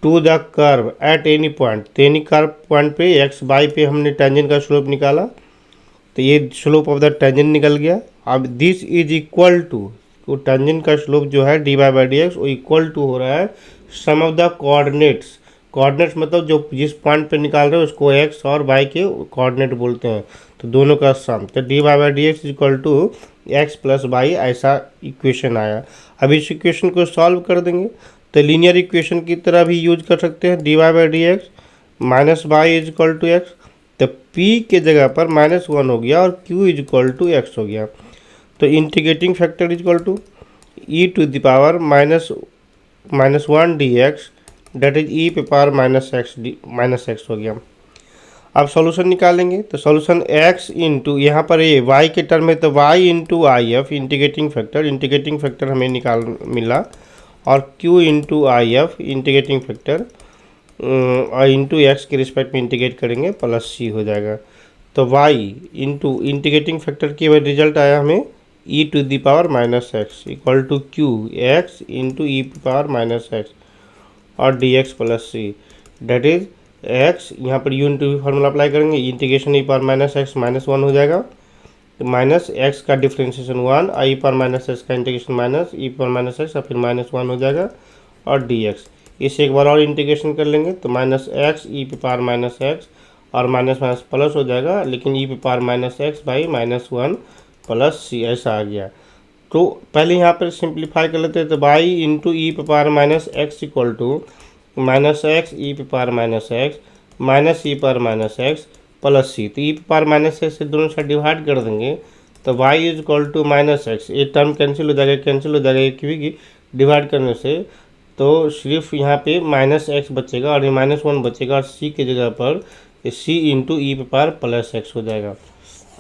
to the curve at any point. तो एनी कर्व पॉइंट पे एक्स वाई पे हमने tangent का slope निकाला, तो ये slope of the tangent निकल गया। अब दिस इज इक्वल टू, तो टेंजेंट का स्लोप जो है dy/dx वो इक्वल टू हो रहा है sum of the coordinates. Coordinates मतलब जो जिस पॉइंट पे निकाल रहे हो उसको एक्स और वाई के कोऑर्डिनेट बोलते हैं, तो दोनों का सम। तो dy/dx equal to x plus y, ऐसा इक्वेशन आया। अब इस इक्वेशन को सॉल्व कर देंगे तो लीनियर इक्वेशन की तरह भी यूज कर सकते हैं, dy/dx minus y is equal to x. तो p के जगह पर -1 हो गया और q is equal to x हो गया। तो integrating factor is equal to e to the power -1 dx that is e पे पावर -x हो गया। अब सॉल्यूशन निकालेंगे तो सॉल्यूशन x इंटू यहाँ पर ये y के टर्म में, तो y into I F integrating factor हमें निकाल मिला, और q into I F integrating factor और इंटू एक्स के रिस्पेक्ट में इंटीग्रेट करेंगे प्लस सी हो जाएगा। तो y इंटू इंटीग्रेटिंग फैक्टर की रिजल्ट आया हमें e to the power -x equal to q x into e power -x और dx plus C, that is x यहाँ पर u इंटू फार्मूला अप्लाई करेंगे, इंटीग्रेशन e पावर -x -1 हो जाएगा, तो माइनस एक्स का डिफ्रेंशिएशन 1, आई पर -x का इंटीग्रेशन माइनस ई पर -x और फिर -1 हो जाएगा और dx। इसे एक बार और इंटीग्रेशन कर लेंगे तो -x ई पे पावर -x और माइनस प्लस हो जाएगा, लेकिन ई पे power -x by -1 plus c, ऐसा आ गया। तो पहले यहाँ पर सिंप्लीफाई कर लेते हैं, तो बाई इंटू ई पे power -x equal to -x e पे पावर -x माइनस ई पर -x प्लस सी। तो ई पावर -x से दोनों साइड डिवाइड कर देंगे तो y is equal to -x, ये टर्म कैंसिल हो जाएगा, ये क्योंकि डिवाइड करने से, तो सिर्फ यहाँ पे -x बचेगा और ये -1 बचेगा और c के जगह पर c इंटू ई पे पावर +x हो जाएगा।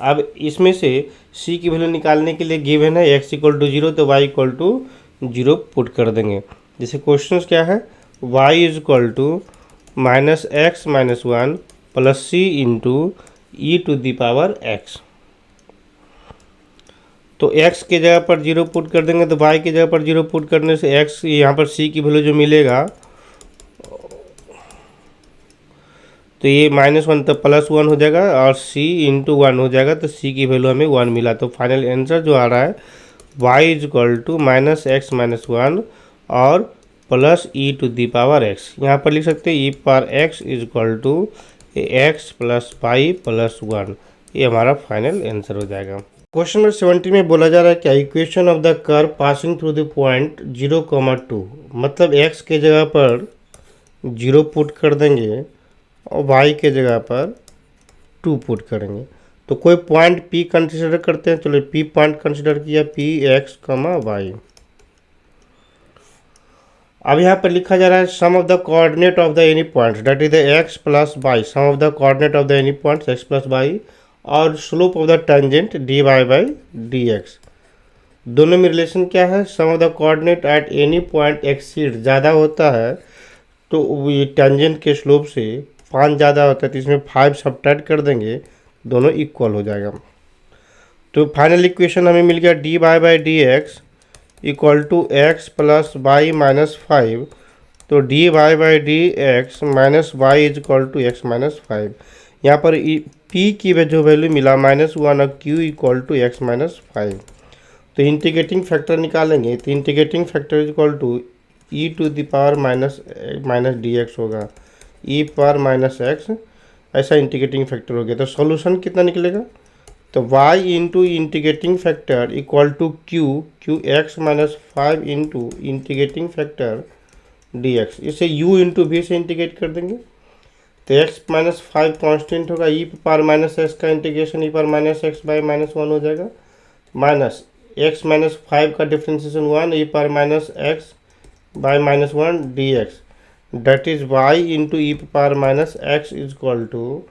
अब इसमें से c की वैल्यू निकालने के लिए गिवन है x इक्वल टू 0, तो y इक्वल टू 0 पुट कर देंगे। जैसे क्वेश्चन क्या है, y is equal to -x -1 plus C into E to the power x। तो x के जगह पर 0 पुट कर देंगे तो y के जगह पर 0 पुट करने से x यहाँ पर c की वैल्यू जो मिलेगा, तो ये -1 तो +1 हो जाएगा और c इंटू 1 हो जाएगा, तो c की वैल्यू हमें 1 मिला। तो फाइनल आंसर जो आ रहा है y is equal to -x -1 और plus e to the power x। यहाँ पर लिख सकते हैं e power x is equal to x plus pi plus 1, ये हमारा फाइनल आंसर हो जाएगा। क्वेश्चन नंबर 70 में बोला जा रहा है क्या, equation of the curve passing through the point 0,2, मतलब x के जगह पर 0 पुट कर देंगे और y के जगह पर 2 पुट करेंगे। तो कोई पॉइंट P कंसिडर करते हैं। चलो P पॉइंट कंसिडर किया, P x, y। अब यहाँ पर लिखा जा रहा है sum of the coordinate of the any point that is the x plus y, sum of the coordinate of the any point x plus y, और slope of the tangent dy by dx। दोनों में relation क्या है? Sum of the coordinate at any point exceed ज़्यादा होता है तो ये टेंजेंट के स्लोप से 5 ज़्यादा होता है, तो इसमें 5 सब्ट्रैक्ट कर देंगे, दोनों इक्वल हो जाएगा। तो फाइनल इक्वेशन हमें मिल गया dy by dx equal to x plus y minus 5। तो dy by dx minus y is equal to x minus 5। यहाँ पर p की जो वैल्यू मिला -1 और q equal to x minus 5। तो इंटीग्रेटिंग फैक्टर निकालेंगे, तो integrating factor is equal to e to the power minus dx होगा, e पावर माइनस x, ऐसा इंटीग्रेटिंग फैक्टर हो गया। तो सॉल्यूशन कितना निकलेगा? तो y into integrating factor equal to q x minus 5 into integrating factor dx। इसे u into v से इंटीग्रेट कर देंगे, तो x माइनस 5 कॉन्स्टेंट होगा, e पावर माइनस x का integration e power minus x by minus 1 हो जाएगा, minus x minus 5 का differentiation 1 e power minus x by minus 1 dx, that is y into e power minus x is equal to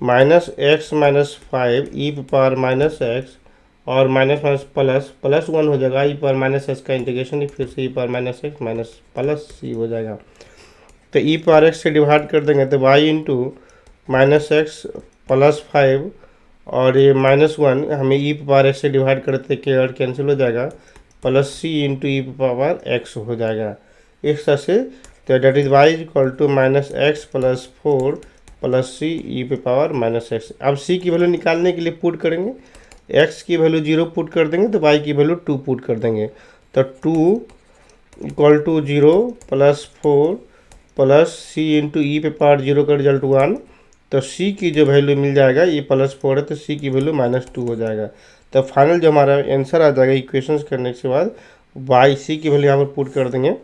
minus x minus 5 e power minus x और minus minus plus 1 हो जाएगा, e power minus x का integration फिर से e power minus x minus plus सी हो जाएगा। तो e power x से डिवाइड कर देंगे, तो y into minus x plus 5 और ये -1 हमें ई पावर एक्स से डिवाइड करते के और कैंसिल हो जाएगा, प्लस सी इंटू ई पावर एक्स हो जाएगा इस तरह से। तो that is y is equal to minus x plus 4 plus c e पे पावर माइनस एक्स। अब सी की वैल्यू निकालने के लिए पुट करेंगे, एक्स की वैल्यू 0 पुट कर देंगे, तो वाई की वैल्यू 2 पुट कर देंगे। तो 2 equal to 0 plus 4 plus C into e पे पावर 0 का रिजल्ट 1। तो सी की जो वैल्यू मिल जाएगा, ये प्लस 4 है तो सी की वैल्यू -2 हो जाएगा। तो फाइनल जो हमारा आंसर आ जाएगा इक्वेशंस करने के बाद, वाई सी की वैल्यू यहाँ पर पुट कर देंगे,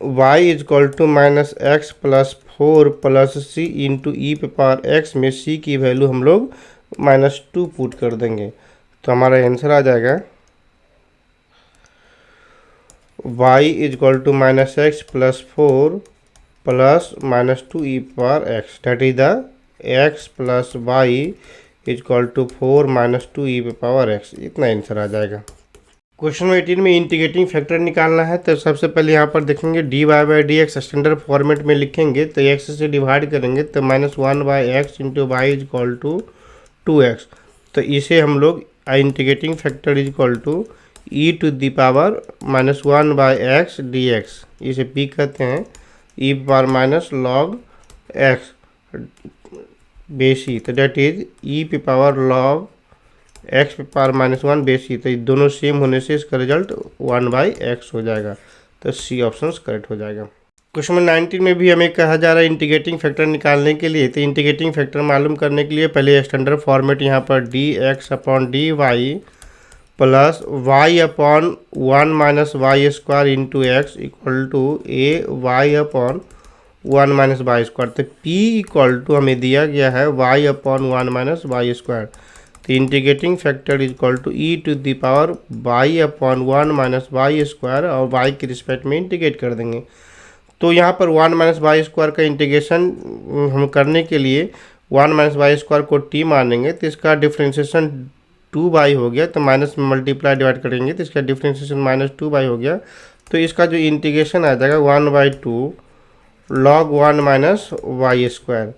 y is equal to minus x plus 4 plus C into e पे पावर एक्स में c की वैल्यू हम लोग -2 पुट कर देंगे। तो हमारा आंसर आ जाएगा y is equal to minus x plus 4 plus -2 e power x, that is the x plus y is equal to 4 -2 e पे पावर एक्स। इतना आंसर आ जाएगा। क्वेश्चन 18 में इंटीग्रेटिंग फैक्टर निकालना है। तो सबसे पहले यहाँ पर देखेंगे dy by D x standard format में लिखेंगे, तो x से डिवाइड करेंगे, तो -1 by x into Y is equal to 2x। तो इसे हम लोग integrating factor is equal to E to the power -1 by x D x, इसे p कहते हैं, e power minus log x बेसी, तो डेट इज ई पे पावर लॉग एक्स पे पावर -1 बेसी। तो ये दोनों सेम होने से इसका रिजल्ट 1 बाई एक्स हो जाएगा। तो सी ऑप्शन करेक्ट हो जाएगा। क्वेश्चन नंबर 19 में भी हमें कहा जा रहा है इंटीग्रेटिंग फैक्टर निकालने के लिए। तो इंटीग्रेटिंग फैक्टर मालूम करने के लिए पहले स्टैंडर्ड फॉर्मेट यहाँ पर d x upon d y plus y upon 1 minus y square into x equal to a y upon 1 minus y square. तो पी इक्वल टू हमें दिया गया है y upon 1 minus y square. तो integrating factor is equal to E to the power y upon 1 minus y square और y के respect में integrate कर देंगे। तो यहाँ पर 1 माइनस वाई स्क्वायर का इंटीग्रेशन हम करने के लिए 1 माइनस वाई स्क्वायर को टी मानेंगे, तो इसका डिफ्रेंशिएशन 2 बाई हो गया, तो माइनस में मल्टीप्लाई डिवाइड करेंगे तो इसका डिफ्रेंशिएशन -2 बाई हो गया। तो इसका जो इंटीग्रेशन आ जाएगा 1/2 log 1 माइनस वाई स्क्वायर।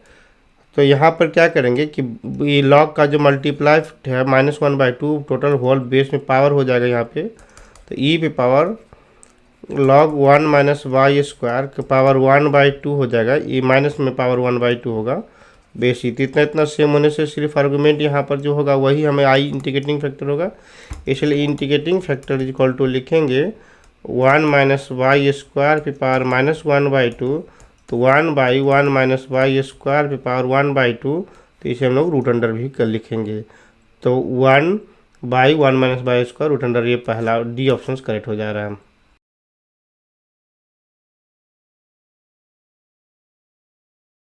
तो यहाँ पर क्या करेंगे कि ये लॉग का जो मल्टीप्लाई है -1/2 टोटल होल बेस में पावर हो जाएगा यहाँ पे, तो ई पे power log 1 minus y square के पावर 1/2 हो जाएगा, ये माइनस में पावर 1/2 होगा बेसी। तो इतना सेम होने से सिर्फ आर्गूमेंट यहाँ पर जो होगा वही हमें आई इंटीग्रेटिंग फैक्टर होगा, इसलिए integrating factor is equal to लिखेंगे 1 माइनस वाई स्क्वायर पे पावर -1/2, तो 1/1 माइनस वाई स्क्वायर पे पावर 1/2, तो इसे हम लोग रूट अंडर भी कर लिखेंगे। तो 1/1 minus y square root under, ये पहला डी ऑप्शन करेक्ट हो जा रहा है।